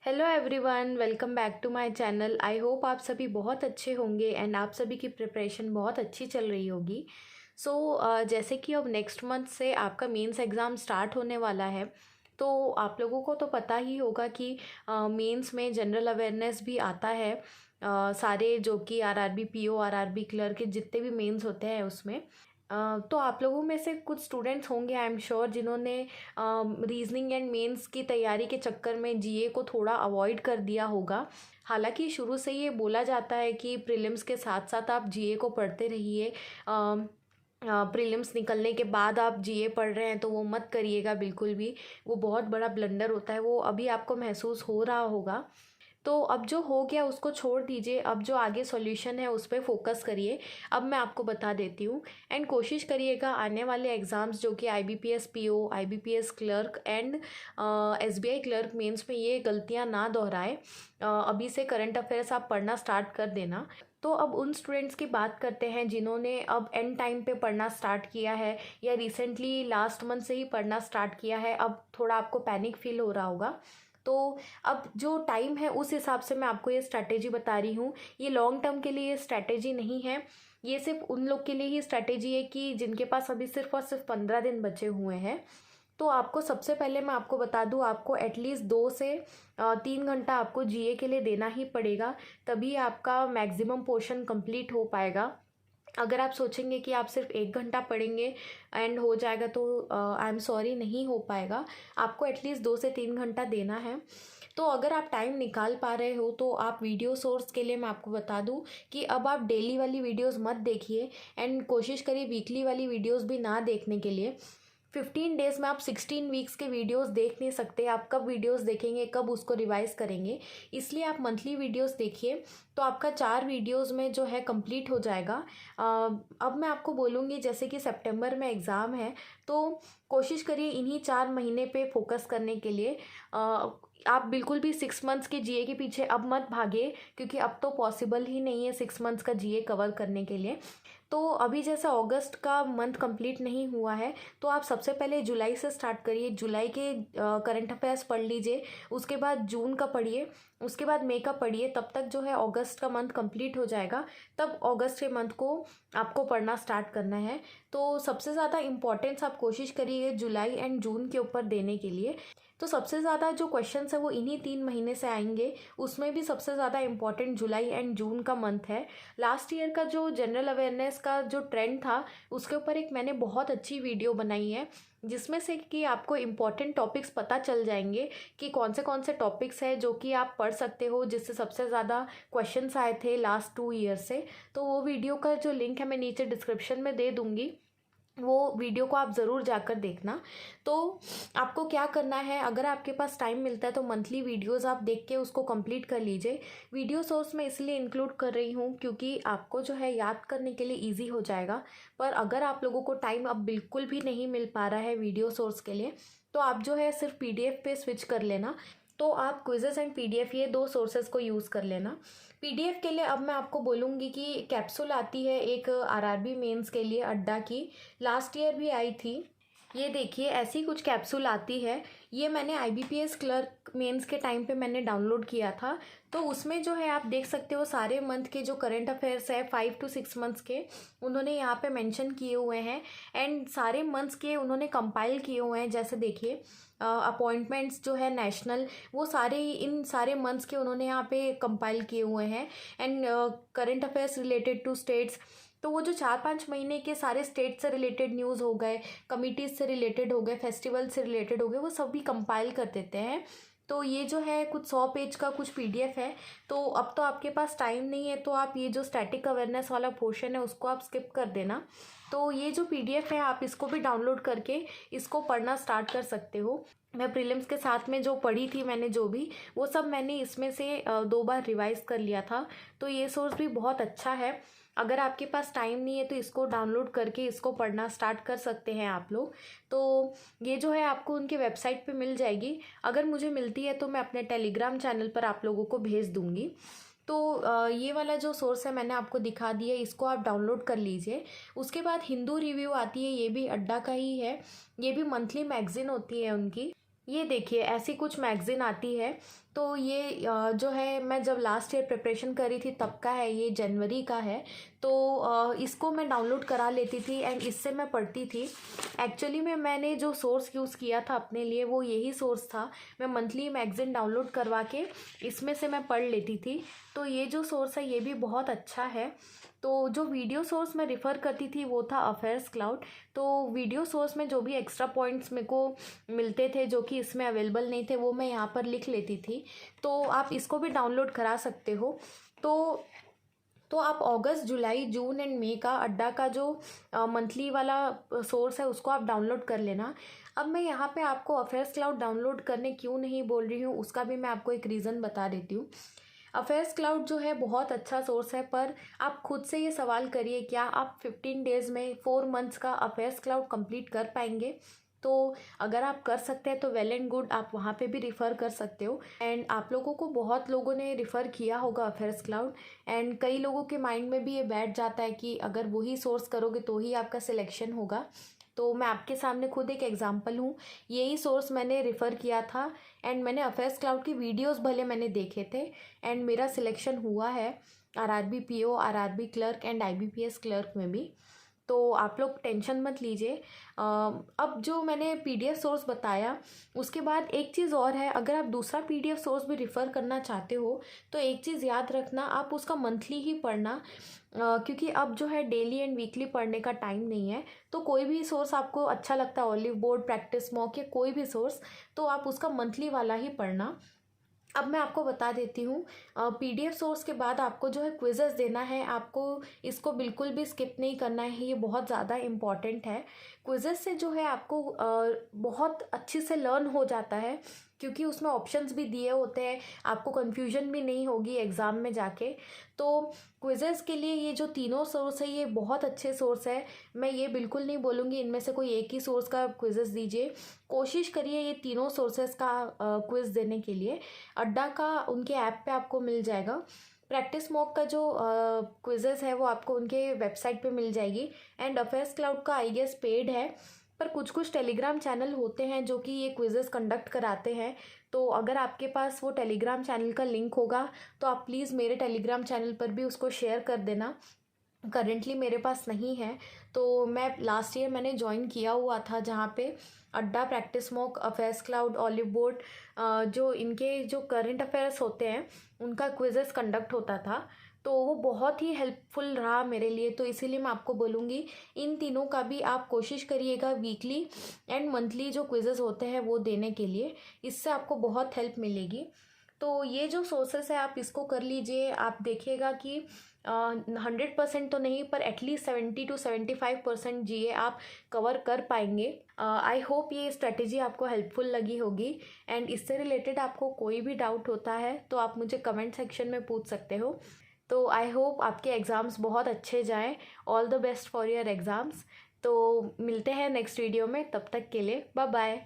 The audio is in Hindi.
Hello everyone, welcome back to my channel. I hope आप सभी बहुत अच्छे होंगे एंड आप सभी की प्रिपरेशन बहुत अच्छी चल रही होगी। जैसे कि अब नेक्स्ट मंथ से आपका मेंस एग्ज़ाम स्टार्ट होने वाला है, तो आप लोगों को तो पता ही होगा कि मेंस में जनरल अवेयरनेस भी आता है। सारे जो कि आरआरबी पीओ, आरआरबी क्लर्क के जितने भी मेंस होते हैं उसमें तो आप लोगों में से कुछ स्टूडेंट्स होंगे आई एम श्योर जिन्होंने रीजनिंग एंड मेंस की तैयारी के चक्कर में जीए को थोड़ा अवॉइड कर दिया होगा। हालांकि शुरू से ये बोला जाता है कि प्रीलिम्स के साथ साथ आप जीए को पढ़ते रहिए। प्रीलिम्स निकलने के बाद आप जीए पढ़ रहे हैं तो वो मत करिएगा बिल्कुल भी। वो बहुत बड़ा ब्लंडर होता है, वो अभी आपको महसूस हो रहा होगा। तो अब जो हो गया उसको छोड़ दीजिए, अब जो आगे सॉल्यूशन है उस पर फोकस करिए। अब मैं आपको बता देती हूँ एंड कोशिश करिएगा आने वाले एग्ज़ाम्स जो कि IBPS PO, IBPS clerk and SBI clerk mains में ये गलतियाँ ना दोहराए। अभी से करंट अफेयर्स आप पढ़ना स्टार्ट कर देना। तो अब उन स्टूडेंट्स की बात करते हैं जिन्होंने अब एंड टाइम पे पढ़ना स्टार्ट किया है या रिसेंटली लास्ट मंथ से ही पढ़ना स्टार्ट किया है। अब थोड़ा आपको पैनिक फील हो रहा होगा, तो अब जो टाइम है उस हिसाब से मैं आपको ये स्ट्रैटेजी बता रही हूँ। ये लॉन्ग टर्म के लिए ये स्ट्रैटेजी नहीं है, ये सिर्फ उन लोग के लिए ही स्ट्रैटेजी है कि जिनके पास अभी सिर्फ और सिर्फ 15 दिन बचे हुए हैं। तो आपको सबसे पहले मैं आपको बता दूँ, आपको एटलीस्ट 2 से 3 घंटा आपको जीए के लिए देना ही पड़ेगा, तभी आपका मैक्सिमम पोर्शन कंप्लीट हो पाएगा। अगर आप सोचेंगे कि आप सिर्फ 1 घंटा पढ़ेंगे एंड हो जाएगा, तो आई एम सॉरी, नहीं हो पाएगा। आपको एटलीस्ट 2 से 3 घंटा देना है। तो अगर आप टाइम निकाल पा रहे हो तो आप वीडियो सोर्स के लिए मैं आपको बता दूं कि अब आप डेली वाली वीडियोस मत देखिए एंड कोशिश करिए वीकली वाली वीडियोस भी ना देखने के लिए। 15 डेज में आप 16 वीक्स के वीडियोस देख नहीं सकते। आप कब वीडियोस देखेंगे, कब उसको रिवाइज करेंगे, इसलिए आप मंथली वीडियोस देखिए, तो आपका 4 वीडियोस में जो है कंप्लीट हो जाएगा। अब मैं आपको बोलूँगी, जैसे कि सितंबर में एग्ज़ाम है, तो कोशिश करिए इन्हीं 4 महीने पे फोकस करने के लिए। आप बिल्कुल भी 6 मंथ्स के जीए के पीछे अब मत भागिए, क्योंकि अब तो पॉसिबल ही नहीं है 6 मंथ्स का जीए कवर करने के लिए। तो अभी जैसा अगस्त का मंथ कंप्लीट नहीं हुआ है, तो आप सबसे पहले जुलाई से स्टार्ट करिए। जुलाई के करंट अफेयर्स पढ़ लीजिए, उसके बाद जून का पढ़िए, उसके बाद मई का पढ़िए। तब तक जो है अगस्त का मंथ कंप्लीट हो जाएगा, तब अगस्त के मंथ को आपको पढ़ना स्टार्ट करना है। तो सबसे ज़्यादा इम्पॉर्टेंस आप कोशिश करिए जुलाई एंड जून के ऊपर देने के लिए। तो सबसे ज़्यादा जो क्वेश्चंस है वो इन्हीं 3 महीने से आएंगे, उसमें भी सबसे ज़्यादा इम्पॉर्टेंट जुलाई एंड जून का मंथ है। लास्ट ईयर का जो जनरल अवेयरनेस का जो ट्रेंड था, उसके ऊपर एक मैंने बहुत अच्छी वीडियो बनाई है, जिसमें से कि आपको इम्पॉर्टेंट टॉपिक्स पता चल जाएंगे कि कौन से टॉपिक्स हैं जो कि आप पढ़ सकते हो, जिससे सबसे ज़्यादा क्वेश्चंस आए थे लास्ट 2 ईयर से। तो वो वीडियो का जो लिंक है मैं नीचे डिस्क्रिप्शन में दे दूँगी, वो वीडियो को आप ज़रूर जाकर देखना। तो आपको क्या करना है, अगर आपके पास टाइम मिलता है तो मंथली वीडियोस आप देख के उसको कंप्लीट कर लीजिए। वीडियो सोर्स में इसलिए इंक्लूड कर रही हूँ क्योंकि आपको जो है याद करने के लिए इजी हो जाएगा। पर अगर आप लोगों को टाइम अब बिल्कुल भी नहीं मिल पा रहा है वीडियो सोर्स के लिए, तो आप जो है सिर्फ पीडीएफ पे स्विच कर लेना। तो आप क्विजेस एंड पीडीएफ, ये 2 सोर्सेज को यूज़ कर लेना। पीडीएफ के लिए अब मैं आपको बोलूँगी कि कैप्सूल आती है एक आरआरबी मेंस के लिए अड्डा की, लास्ट ईयर भी आई थी। ये देखिए, ऐसी कुछ कैप्सूल आती है। ये मैंने आईबीपीएस क्लर्क मेंस के टाइम पे मैंने डाउनलोड किया था। तो उसमें जो है आप देख सकते हो सारे मंथ के जो करंट अफेयर्स है 5 to 6 मंथ्स के, उन्होंने यहाँ पे मेंशन किए हुए हैं एंड सारे मंथ्स के उन्होंने कंपाइल किए हुए हैं। जैसे देखिए, अपॉइंटमेंट्स जो है नेशनल, वो सारे इन सारे मंथ्स के उन्होंने यहाँ पे कंपाइल किए हुए हैं and current affairs related to states. तो वो जो 4-5 महीने के सारे स्टेट से रिलेटेड न्यूज़ हो गए, कमिटीज़ से रिलेटेड हो गए, फेस्टिवल से रिलेटेड हो गए, वो सभी कंपाइल कर देते हैं। तो ये जो है कुछ 100 पेज का कुछ पीडीएफ है। तो अब तो आपके पास टाइम नहीं है, तो आप ये जो स्टैटिक अवेयरनेस वाला पोर्शन है उसको आप स्किप कर देना। तो ये जो पीडीएफ है आप इसको भी डाउनलोड करके इसको पढ़ना स्टार्ट कर सकते हो। मैं प्रीलिम्स के साथ में जो पढ़ी थी मैंने, जो भी वो सब मैंने इसमें से 2 बार रिवाइज कर लिया था। तो ये सोर्स भी बहुत अच्छा है। अगर आपके पास टाइम नहीं है तो इसको डाउनलोड करके इसको पढ़ना स्टार्ट कर सकते हैं आप लोग। तो ये जो है आपको उनके वेबसाइट पे मिल जाएगी। अगर मुझे मिलती है तो मैं अपने टेलीग्राम चैनल पर आप लोगों को भेज दूँगी। तो ये वाला जो सोर्स है मैंने आपको दिखा दिया, इसको आप डाउनलोड कर लीजिए। उसके बाद हिंदू रिव्यू आती है, ये भी अड्डा का ही है। ये भी मंथली मैगज़ीन होती है उनकी। ये देखिए, ऐसी कुछ मैगज़ीन आती है। तो ये जो है मैं जब लास्ट ईयर प्रिपरेशन करी थी तब का है, ये जनवरी का है। तो इसको मैं डाउनलोड करा लेती थी एंड इससे मैं पढ़ती थी। एक्चुअली में मैंने जो सोर्स यूज़ किया था अपने लिए वो यही सोर्स था। मैं मंथली मैगज़ीन डाउनलोड करवा के इसमें से मैं पढ़ लेती थी। तो ये जो सोर्स है ये भी बहुत अच्छा है। तो जो वीडियो सोर्स मैं रेफ़र करती थी वो था अफेयर्स क्लाउड। तो वीडियो सोर्स में जो भी एक्स्ट्रा पॉइंट्स मेरे को मिलते थे जो कि इसमें अवेलेबल नहीं थे वो मैं यहाँ पर लिख लेती थी। तो आप इसको भी डाउनलोड करा सकते हो। तो आप अगस्त, जुलाई, जून एंड मई का अड्डा का जो मंथली वाला सोर्स है उसको आप डाउनलोड कर लेना। अब मैं यहाँ पे आपको अफेयर्स क्लाउड डाउनलोड करने क्यों नहीं बोल रही हूँ उसका भी मैं आपको एक रीज़न बता देती हूँ। अफेयर्स क्लाउड जो है बहुत अच्छा सोर्स है, पर आप खुद से ये सवाल करिए क्या आप 15 डेज़ में 4 मंथ्स का अफेयर्स क्लाउड कंप्लीट कर पाएंगे। तो अगर आप कर सकते हैं तो वेल एंड गुड, आप वहाँ पे भी रिफ़र कर सकते हो। एंड आप लोगों को बहुत लोगों ने रिफ़र किया होगा अफेयर्स क्लाउड, एंड कई लोगों के माइंड में भी ये बैठ जाता है कि अगर वही सोर्स करोगे तो ही आपका सिलेक्शन होगा। तो मैं आपके सामने खुद एक एग्जांपल हूँ। यही सोर्स मैंने रेफ़र किया था एंड मैंने अफेयर्स क्लाउड की वीडियोस भले मैंने देखे थे एंड मेरा सिलेक्शन हुआ है RRB PO, RRB clerk and IBPS clerk में भी। तो आप लोग टेंशन मत लीजिए। अब जो मैंने पीडीएफ सोर्स बताया उसके बाद एक चीज़ और है, अगर आप दूसरा पीडीएफ सोर्स भी रेफ़र करना चाहते हो तो एक चीज़ याद रखना, आप उसका मंथली ही पढ़ना। क्योंकि अब जो है डेली एंड वीकली पढ़ने का टाइम नहीं है। तो कोई भी सोर्स आपको अच्छा लगता है, ऑलिव बोर्ड, प्रैक्टिस मॉक या कोई भी सोर्स, तो आप उसका मंथली वाला ही पढ़ना। अब मैं आपको बता देती हूँ, पीडीएफ सोर्स के बाद आपको जो है क्विज़ेस देना है। आपको इसको बिल्कुल भी स्किप नहीं करना है, ये बहुत ज़्यादा इम्पॉर्टेंट है। क्विज़ेस से जो है आपको बहुत अच्छे से लर्न हो जाता है, क्योंकि उसमें ऑप्शंस भी दिए होते हैं, आपको कन्फ्यूजन भी नहीं होगी एग्ज़ाम में जाके। तो क्विज़ेस के लिए ये जो तीनों सोर्स है ये बहुत अच्छे सोर्स है। मैं ये बिल्कुल नहीं बोलूँगी इनमें से कोई एक ही सोर्स का क्विज़ेस दीजिए। कोशिश करिए ये तीनों सोर्सेस का क्विज़ देने के लिए। अड्डा का उनके ऐप पे आपको मिल जाएगा। प्रैक्टिस मॉक का जो क्विज़ेस है वो आपको उनके वेबसाइट पे मिल जाएगी। एंड अफेयर्स क्लाउड का आई गेस पेड है, पर कुछ कुछ टेलीग्राम चैनल होते हैं जो कि ये क्विज़ेस कंडक्ट कराते हैं। तो अगर आपके पास वो टेलीग्राम चैनल का लिंक होगा तो आप प्लीज़ मेरे टेलीग्राम चैनल पर भी उसको शेयर कर देना। करेंटली मेरे पास नहीं है। तो मैं लास्ट ईयर मैंने ज्वाइन किया हुआ था जहाँ पे अड्डा, practice mock, affairs cloud, olive board, जो इनके जो करंट अफेयर्स होते हैं उनका क्विज़ेस कंडक्ट होता था। तो वो बहुत ही हेल्पफुल रहा मेरे लिए। तो इसीलिए मैं आपको बोलूँगी इन तीनों का भी आप कोशिश करिएगा वीकली एंड मंथली जो क्विज़ेस होते हैं वो देने के लिए। इससे आपको बहुत हेल्प मिलेगी। तो ये जो सोर्सेस है आप इसको कर लीजिए। आप देखिएगा कि 100% तो नहीं पर एटलीस्ट 70 to 75% जीए आप कवर कर पाएंगे। आई होप ये स्ट्रेटेजी आपको हेल्पफुल लगी होगी। एंड इससे रिलेटेड आपको कोई भी डाउट होता है तो आप मुझे कमेंट सेक्शन में पूछ सकते हो। तो आई होप आपके एग्ज़ाम्स बहुत अच्छे जाएं। All the best for your exams. तो मिलते हैं नेक्स्ट वीडियो में, तब तक के लिए बाय बाय।